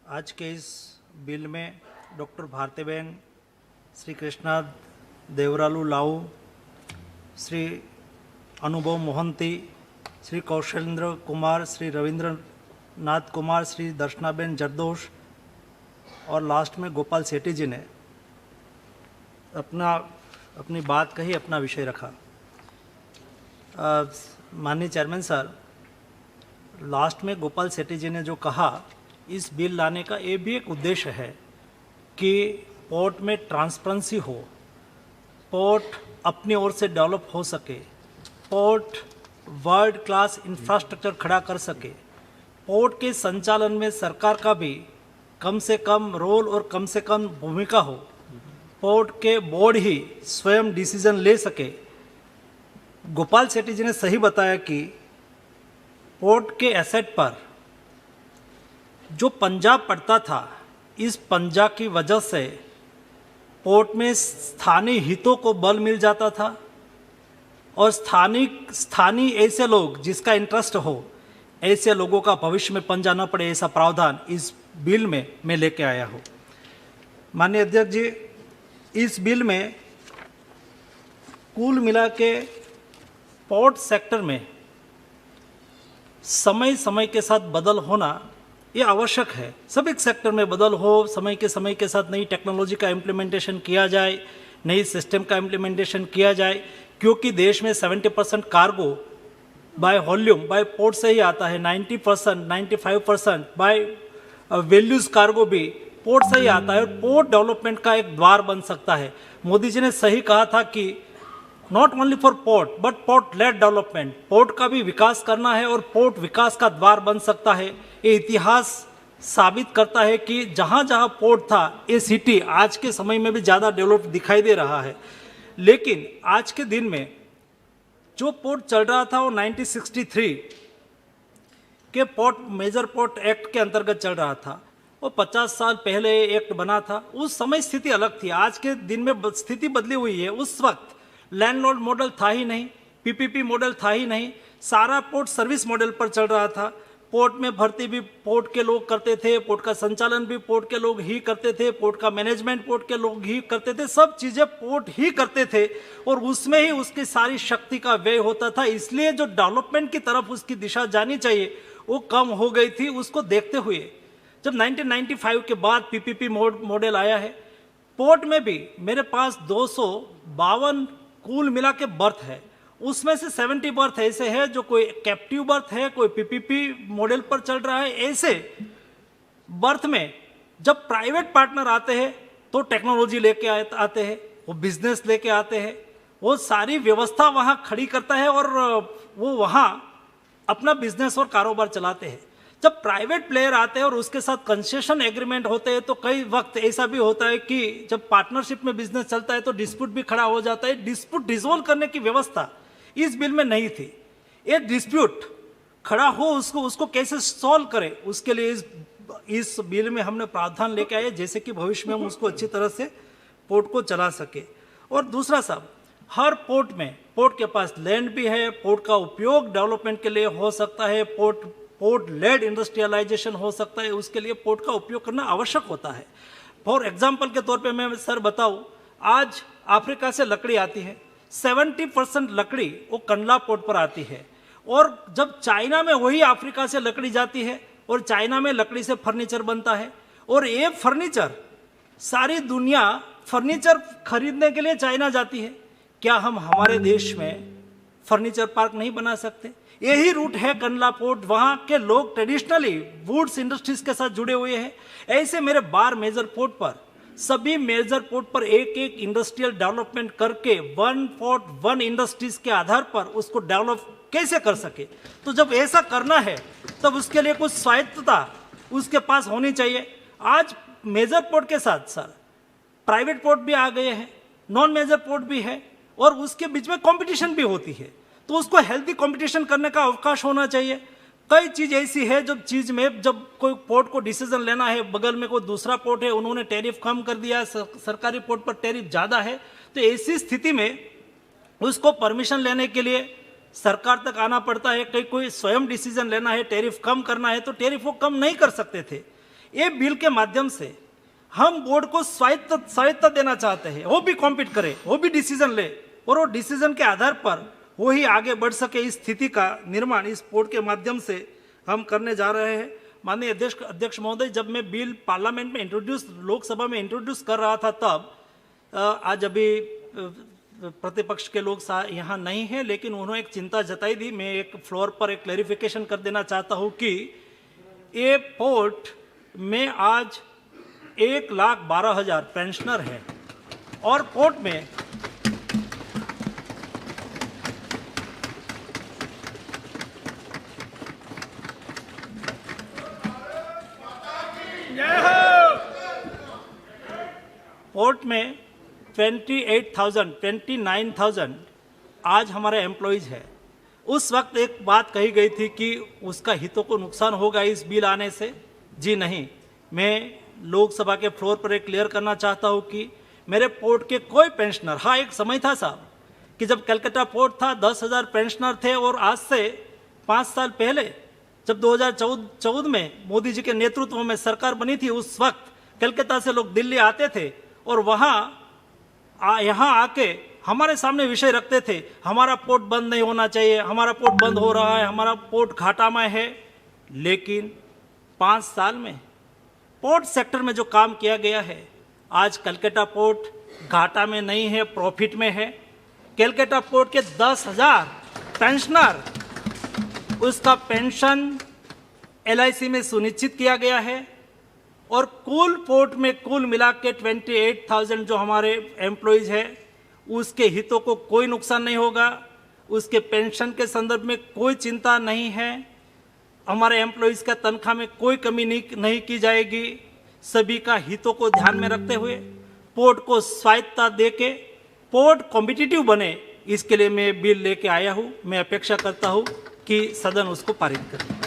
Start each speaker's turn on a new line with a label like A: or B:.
A: आज के इस बिल में डॉक्टर भारतीबेन, श्री कृष्णा देवरालू लाऊ, श्री अनुभव मोहंती, श्री कौशलेंद्र कुमार, श्री रविंद्र नाथ कुमार, श्री दर्शनाबेन जरदोश और लास्ट में गोपाल सेठी जी ने अपनी बात कही, अपना विषय रखा। माननीय चेयरमैन सर, लास्ट में गोपाल सेठी जी ने जो कहा, इस बिल लाने का ये भी एक उद्देश्य है कि पोर्ट में ट्रांसपेरेंसी हो, पोर्ट अपनी ओर से डेवलप हो सके, पोर्ट वर्ल्ड क्लास इंफ्रास्ट्रक्चर खड़ा कर सके, पोर्ट के संचालन में सरकार का भी कम से कम रोल और कम से कम भूमिका हो, पोर्ट के बोर्ड ही स्वयं डिसीजन ले सके। गोपाल सेठी जी ने सही बताया कि पोर्ट के एसेट पर जो पंजा पड़ता था, इस पंजा की वजह से पोर्ट में स्थानीय हितों को बल मिल जाता था और स्थानीय ऐसे लोग जिसका इंटरेस्ट हो, ऐसे लोगों का भविष्य में पंजा न पड़े, ऐसा प्रावधान इस बिल में मैं लेके आया हूँ। माननीय अध्यक्ष जी, इस बिल में कुल मिला के पोर्ट सेक्टर में समय समय के साथ बदल होना ये आवश्यक है। सभी सेक्टर में बदल हो, समय के साथ नई टेक्नोलॉजी का इम्प्लीमेंटेशन किया जाए, नई सिस्टम का इम्प्लीमेंटेशन किया जाए, क्योंकि देश में 70% cargo by volume by port से ही आता है, 90% 95% बाय वैल्यूज कार्गो भी पोर्ट से ही आता है और पोर्ट डेवलपमेंट का एक द्वार बन सकता है। मोदी जी ने सही कहा था कि not only for port but port lead development, port का भी विकास करना है और पोर्ट विकास का द्वार बन सकता है। ये इतिहास साबित करता है कि जहाँ जहाँ पोर्ट था, ये सिटी आज के समय में भी ज़्यादा डेवलप दिखाई दे रहा है। लेकिन आज के दिन में जो पोर्ट चल रहा था वो 1963 के पोर्ट मेजर पोर्ट एक्ट के अंतर्गत चल रहा था। वो 50 साल पहले एक्ट बना था, उस समय स्थिति अलग थी। आज के दिन में स्थिति बदली हुई है। उस वक्त लैंडलॉर्ड मॉडल था ही नहीं, पीपीपी मॉडल था ही नहीं, सारा पोर्ट सर्विस मॉडल पर चल रहा था। पोर्ट में भर्ती भी पोर्ट के लोग करते थे, पोर्ट का संचालन भी पोर्ट के लोग ही करते थे, पोर्ट का मैनेजमेंट पोर्ट के लोग ही करते थे, सब चीजें पोर्ट ही करते थे और उसमें ही उसकी सारी शक्ति का व्यय होता था। इसलिए जो डेवलपमेंट की तरफ उसकी दिशा जानी चाहिए वो कम हो गई थी। उसको देखते हुए जब 1995 के बाद पीपीपी मॉडल आया है, पोर्ट में भी मेरे पास 252 कुल मिला के बर्थ है, उसमें से 70 बर्थ ऐसे है जो कोई कैप्टिव बर्थ है, कोई पीपीपी मॉडल पर चल रहा है। ऐसे बर्थ में जब प्राइवेट पार्टनर आते हैं तो टेक्नोलॉजी लेके आते हैं, वो बिजनेस लेके आते हैं, वो सारी व्यवस्था वहाँ खड़ी करता है और वो वहाँ अपना बिजनेस और कारोबार चलाते हैं। जब प्राइवेट प्लेयर आते हैं और उसके साथ कंसेशन एग्रीमेंट होते हैं तो कई वक्त ऐसा भी होता है कि जब पार्टनरशिप में बिजनेस चलता है तो डिस्प्यूट भी खड़ा हो जाता है। डिस्प्यूट डिसॉल्व करने की व्यवस्था इस बिल में नहीं थी। एक डिस्प्यूट खड़ा हो उसको कैसे सॉल्व करें, उसके लिए इस बिल में हमने प्रावधान लेके आए, जैसे कि भविष्य में हम उसको अच्छी तरह से पोर्ट को चला सके। और दूसरा साहब, हर पोर्ट में पोर्ट के पास लैंड भी है, पोर्ट का उपयोग डेवलपमेंट के लिए हो सकता है, पोर्ट लेड इंडस्ट्रियलाइजेशन हो सकता है, उसके लिए पोर्ट का उपयोग करना आवश्यक होता है। फॉर एग्जाम्पल के तौर पे मैं सर बताऊं, आज अफ्रीका से लकड़ी आती है, 70% लकड़ी वो कंडला पोर्ट पर आती है और जब चाइना में वही अफ्रीका से लकड़ी जाती है और चाइना में लकड़ी से फर्नीचर बनता है और ये फर्नीचर सारी दुनिया फर्नीचर खरीदने के लिए चाइना जाती है। क्या हम हमारे देश में फर्नीचर पार्क नहीं बना सकते? यही रूट है कंडला पोर्ट, वहाँ के लोग ट्रेडिशनली वुड्स इंडस्ट्रीज के साथ जुड़े हुए हैं। ऐसे मेरे 12 मेजर पोर्ट पर, सभी मेजर पोर्ट पर एक एक इंडस्ट्रियल डेवलपमेंट करके 1 पोर्ट 1 इंडस्ट्रीज के आधार पर उसको डेवलप कैसे कर सके। तो जब ऐसा करना है तब उसके लिए कुछ स्वायत्तता उसके पास होनी चाहिए। आज मेजर पोर्ट के साथ साथ प्राइवेट पोर्ट भी आ गए हैं, नॉन मेजर पोर्ट भी है और उसके बीच में कंपटीशन भी होती है, तो उसको हेल्दी कंपटीशन करने का अवकाश होना चाहिए। कई चीज ऐसी है जब कोई पोर्ट को डिसीजन लेना है, बगल में कोई दूसरा पोर्ट है, उन्होंने टैरिफ कम कर दिया, सरकारी पोर्ट पर टैरिफ ज्यादा है, तो ऐसी स्थिति में उसको परमिशन लेने के लिए सरकार तक आना पड़ता है। कहीं कोई स्वयं डिसीजन लेना है, टैरिफ कम करना है, तो टैरिफ वो कम नहीं कर सकते थे। ये बिल के माध्यम से हम बोर्ड को स्वायत्ता देना चाहते हैं, वो भी कॉम्पीट करे, वो भी डिसीजन ले और वो डिसीजन के आधार पर वो ही आगे बढ़ सके। इस स्थिति का निर्माण इस बोर्ड के माध्यम से हम करने जा रहे हैं। माननीय अध्यक्ष महोदय, जब मैं बिल पार्लियामेंट में लोकसभा में इंट्रोड्यूस कर रहा था, तब आज अभी प्रतिपक्ष के लोग यहाँ नहीं हैं, लेकिन उन्होंने एक चिंता जताई थी। मैं एक फ्लोर पर एक क्लैरिफिकेशन कर देना चाहता हूँ कि ये पोर्ट में आज 1,12,000 पेंशनर हैं और पोर्ट में पोर्ट में 29,000 आज हमारे एम्प्लॉयज़ है। उस वक्त एक बात कही गई थी कि उसका हितों को नुकसान होगा इस बिल आने से। जी नहीं, मैं लोकसभा के फ्लोर पर एक क्लियर करना चाहता हूँ कि मेरे पोर्ट के कोई पेंशनर, हाँ एक समय था साहब कि जब कलकत्ता पोर्ट था 10,000 पेंशनर थे, और आज से 5 साल पहले जब 2014 में मोदी जी के नेतृत्व में सरकार बनी थी, उस वक्त कलकत्ता से लोग दिल्ली आते थे और यहाँ आके हमारे सामने विषय रखते थे, हमारा पोर्ट बंद नहीं होना चाहिए, हमारा पोर्ट बंद हो रहा है, हमारा पोर्ट घाटा में है। लेकिन 5 साल में पोर्ट सेक्टर में जो काम किया गया है, आज कलकत्ता पोर्ट घाटा में नहीं है, प्रॉफिट में है। कलकत्ता पोर्ट के 10,000 पेंशनर, उसका पेंशन LIC में सुनिश्चित किया गया है और कुल पोर्ट में कुल मिला के 28,000 जो हमारे एम्प्लॉयज़ है, उसके हितों को कोई नुकसान नहीं होगा, उसके पेंशन के संदर्भ में कोई चिंता नहीं है, हमारे एम्प्लॉयज़ का तनख्वाह में कोई कमी नहीं की जाएगी। सभी का हितों को ध्यान में रखते हुए पोर्ट को स्वायत्ता देके पोर्ट कॉम्पिटिटिव बने, इसके लिए मैं बिल लेके आया हूँ। मैं अपेक्षा करता हूँ कि सदन उसको पारित करे।